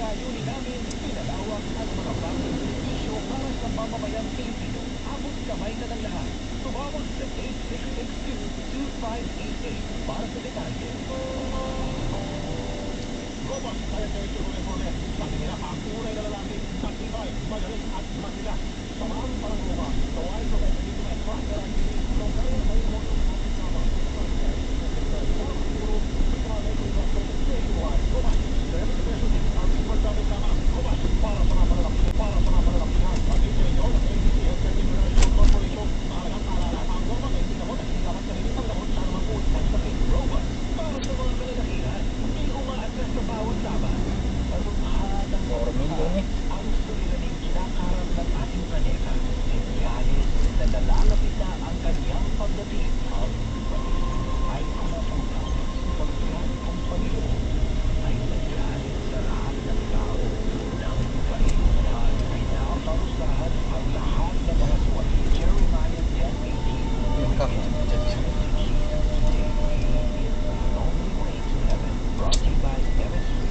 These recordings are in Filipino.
layunin namin, pinalawak ang mga bagong servisyo para sa mamamayang Pilipino. Abot kamay na ng lahat. Tumawag sa 8662-2588 para sa detalye. Robot, kaya kayo tuloy po ulit. Sabi nila, ang tunay na lalaki, matibay, magaling at matigas. Samahan parang Roma. Tawain ko kayo dito may tracker ang hindi. So, kayo na may mo yung ating sama. Para sa mga panlalaki, at ito rin yun, ABC Health International Corporation, mahalagang paalala, ang Roma ay hindi gamot at hindi dapat narinig ang gamot sa mga food at sakit. Robot, para sa mga kalalakihan, hindi umaatras sa bawat laban. Parumahan ang suliraning kinakaharap ng ating planeta. Senyales na nalalapit na ang kanyang pagdating. Ang ay kumukulang. Pagkat ang Panginoon ay nagdaan sa lahat ng tao ng kainsan. Pinaparusahan ang lahat ng mga suwali. Jeremiah 10:18. Yung kami dyan siya. Brought to you by MX3.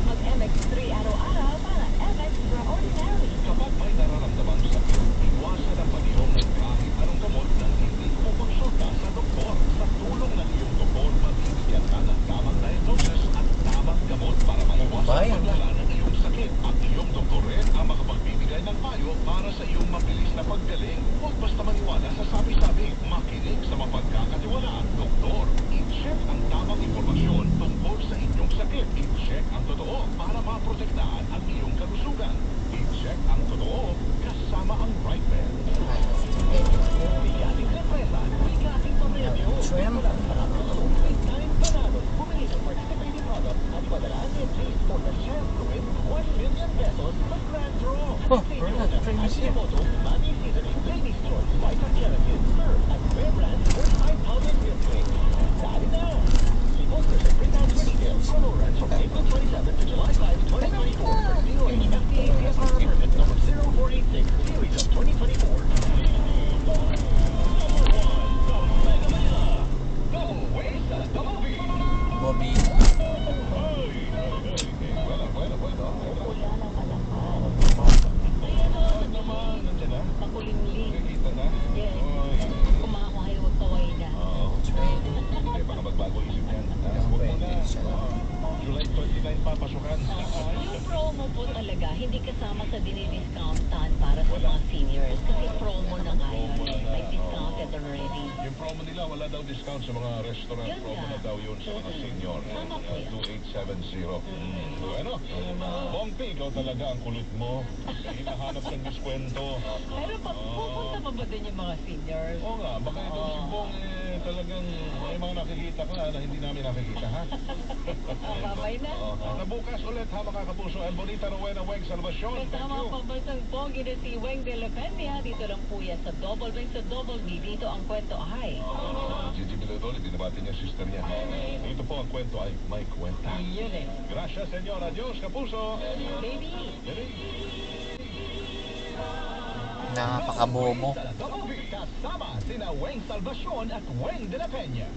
Mag-MX3 araw-araw para Extraordinary. Kapag may nararamdaman sa iwasan ang pag-inom ng kahit anong gamot na hindi kumonsulta sa doktor. Sa tulong ng iyong doktor, mabibigyan ka ng tamang diagnosis at tamang gamot para maiwasan ang paglala ng iyong sakit. At iyong doktor rin ang makapagbibigay ng payo para sa iyong mabilis na paggaling. Huwag basta maniwala sa sabi-sabi. Makinig sa mapagkakatiwalaan doktor. I-check ang tamang impormasyon tungkol sa inyong sakit. I-check ang totoo para maprotektahan ang iyong kalusugan. I-check ang totoo kasama ang right man. Bigating sorpresa, bigating pamilyo. Shrimp. Big-time panalo. Bumili ng participating product at ipadala ni Taste for the chance to win 1 million pesos sa grand draw. Oh, we're not famous yet. Ajinomoto, Mami Seasoning, Ladies Choice, Vita Keratin, Serve, at Bear Brand 45-pound milk drink. Dali na! Poster sa printouts for details. Promo runs from April 27 to July 5, 2024 for DOH FDA CFR permit number 0486 series of 2024. Bobby. Makulingling. Nakikita na? Yes. Oy. Kumakahay, huwag kaway na. Eh, baka magbago isip yan. Huwag mo na. July 29 pa, pasukan. Yung promo po talaga, hindi kasama sa dinidiscountan para sa mga seniors. Kasi promo na nga yun. May discounted already. Yung promo nila, wala daw discount sa mga restaurant. Yun Promo nga. na daw yun sa mga senior. Tama po yan. 2870. Bueno, Bongpi, ikaw talaga ang kulit mo. Hinahanap ng diskwento. Pero pupunta pa ba din yung mga seniors? Oo nga, baka ito si Bong talagang may mga nakikita ka na hindi namin nakikita, ha? Babay na. Sa bukas ulit, ha, mga kapuso, El Bonita Rowena Weng Salvacion. Thank Kasama you. ang pambansang pogi na si Weng de la Peña. Dito lang po yan sa Double Weng sa Double B. Dito ang kwento ay... Gigi Biladoli, binabati niya sister niya. Ito po ang kwento ay may kwenta. Yun eh. Gracias, senyor. Adios, kapuso. Baby. Napakabobo. Kasama sina Weng Salvacion at Weng de la Peña.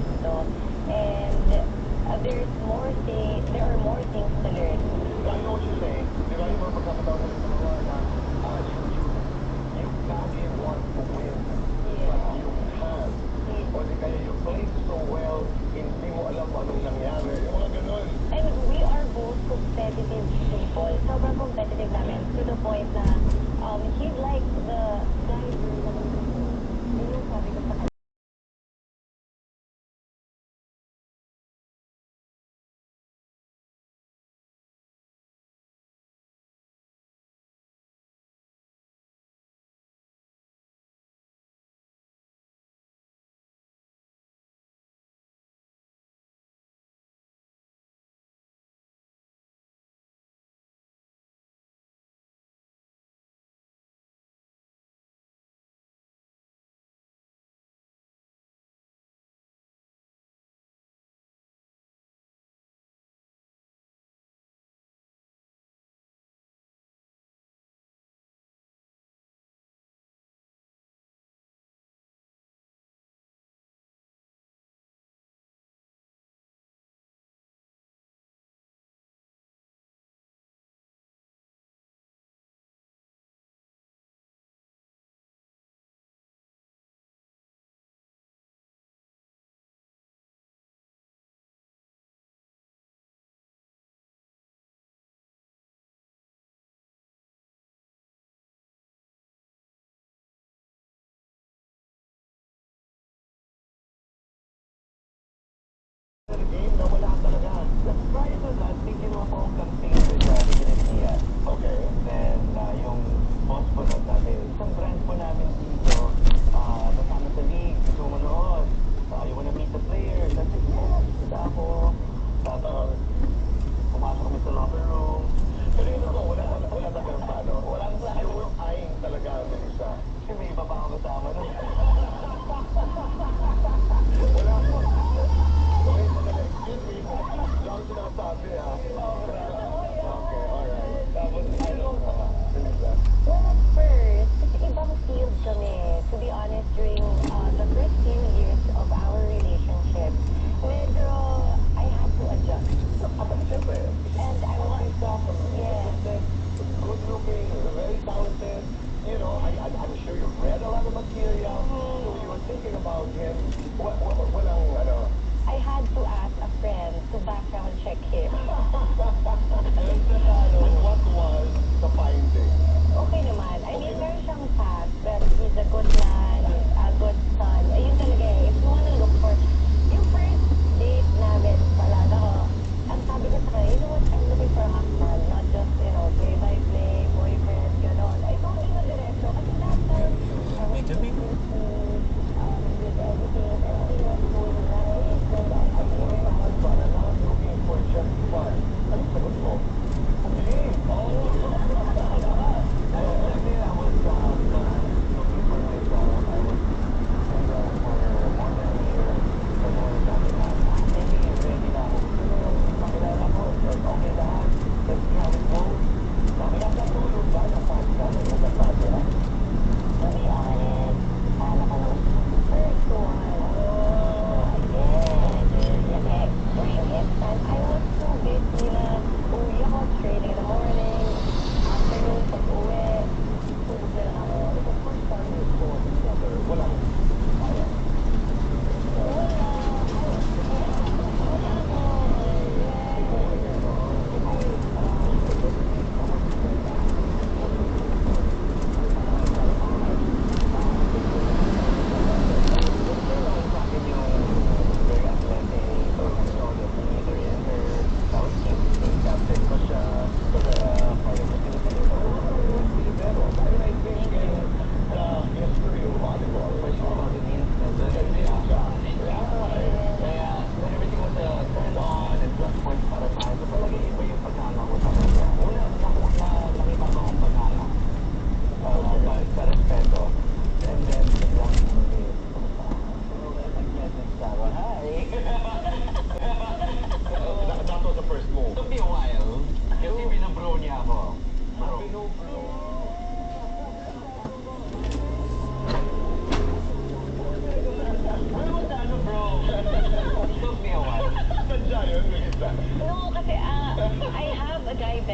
dito. And there are more things to learn. I know what you're saying. Di ba yung mga pagkakataon natin sa mga na you badly want to win, but you can't. O di kaya you play so well, hindi mo alam anong nangyari. Yung mga ganun. And we are both competitive people. Sobrang competitive namin to the point na he'd like the guys yun yung sabi ko sa kanya.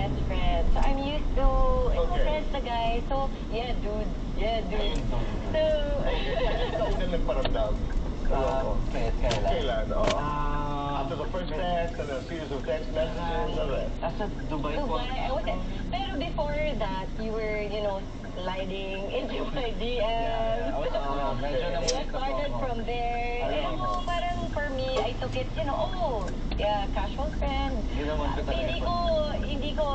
best friend. So I'm used to Okay. friends the guy. So yeah, dude. So Kailan ka unang nagparamdam? Kailan? Kailan? Oo. After the first text and a series of text messages, all right. Nasa Dubai po. Dubai, I was. Pero before that, you were, sliding into my DMs. Medyo We namulit na po started ako. from there. Eh, parang for me, I took it, casual friend. Yun naman ko talaga. Hindi ko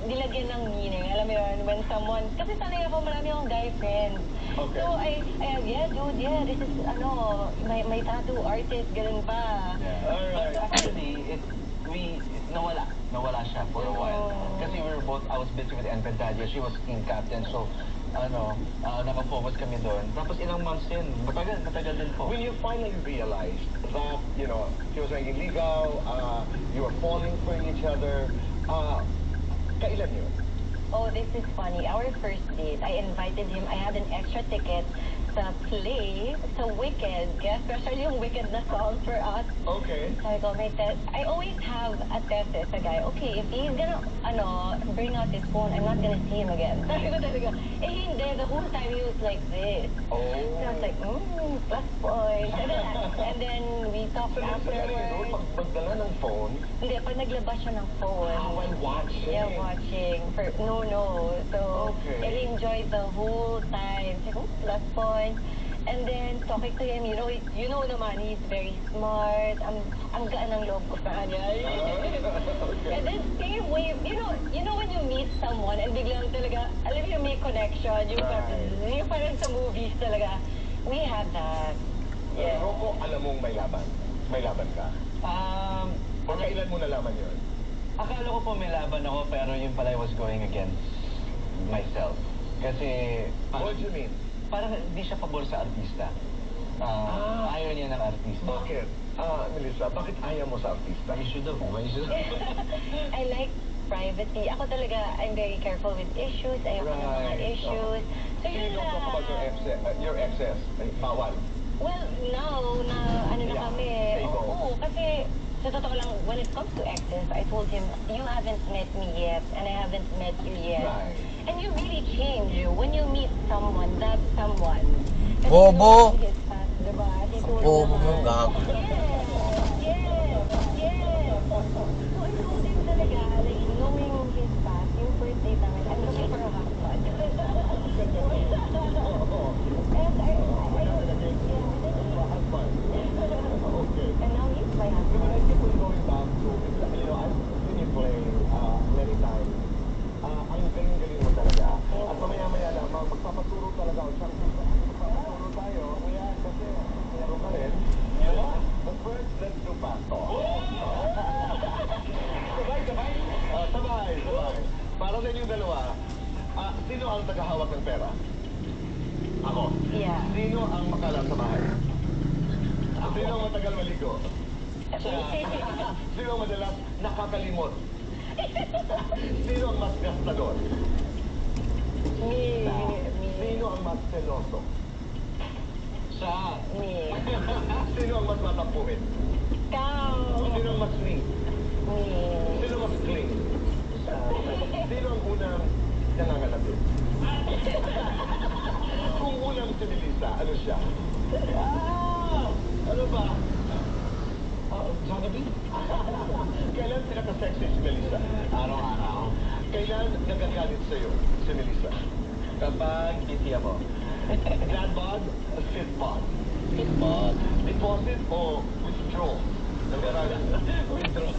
nilagyan ng meaning. Alam mo yun, when someone, kasi sanay ako, marami akong guy friends. Okay. So, this is, my tattoo artist, ganun pa. Alright. Actually, nawala siya for a while. Kasi I was busy with Encantadia, she was team captain, so, naka-focus kami doon. Tapos ilang months din, matagal din po. When you finally realized that, he was naging ligaw, you were falling for each other, kailan yun? Oh, this is funny. Our first date, I invited him. I had an extra ticket sa play, sa Wicked. Kaya special yung Wicked na song for us. Okay. Sabi ko, I always have a test sa guy. Okay, if he's gonna, bring out his phone, I'm not gonna see him again. Sabi ko talaga, hindi. The whole time he was like this. Oh. So I was like, plus points. And then we talked So, afterwards. pag magdala ng phone, Hindi, pag naglabas siya ng phone. while watching. Yeah, watching. So, Okay. I enjoyed the whole time. Sabi ko, plus point. And then, talking to him, you know naman, he's very smart. Ang gaan ng loob ko sa kanya. Okay. And then, same way, you know when you meet someone and biglang talaga, alam mo yung may connection, yung parang sa movies talaga. We have that. Yeah. Rocco, alam mong may laban. May laban ka. O kailan mo nalaman yun? Akala ko po may laban ako, pero yun pala I was going against myself. Kasi, What do you mean? parang hindi siya pabor sa artista. Ayaw niya ng artista. Bakit? Melissa, bakit ayaw mo sa artista? Issue daw, may issue. I like privacy. Ako talaga, I'm very careful with issues. Ayoko ng mga Right. issues. So, So you yun don't talk about lang. your exes. Ay, bawal. Well, now na na Yeah, kami, stable. oo, kasi sa totoo lang, when it comes to exes, I told him, you haven't met me yet, and I haven't met you yet. Right. And you really change. When you meet someone, that's someone. Kasi Bobo! you know his past, diba? He told Bobo naman. mo, gago. Yes. So I told him talaga, like, knowing his past, yung first date namin, I'm looking for a husband. And I Okay. and now he's my But husband. I keep on going back to, I've seen you play many times. Ang galing-galing mo talaga. At mamaya-maya lamang, magpapaturo talaga ako siyang magpapaturo tayo. Kaya kasi, meron ka rin. But first, let's do fast talk. Sabay. Sabay. Para sa inyong dalawa, sino ang tagahawak ng pera? Ako. Yeah. Sino ang makalat sa bahay? Sino ang matagal maligo? Sino ang madalas nakakalimot? Sino ang mas gastador? Me. Sino ang mas seloso? Me. Sino ang mas matampuhin? Ikaw. Sino ang mas sweet? Me. Sino mas clean? Sino ang unang nangangalapit? Kung unang si Melissa, ano siya? Ano ba? Jollibee? Kailan pinaka-sexy si Melissa? Araw-araw. Kailan nagagalit sa'yo si Melissa? Kapag busy ako. Dad bod, sit bod. Deposit o withdraw? Withdraw.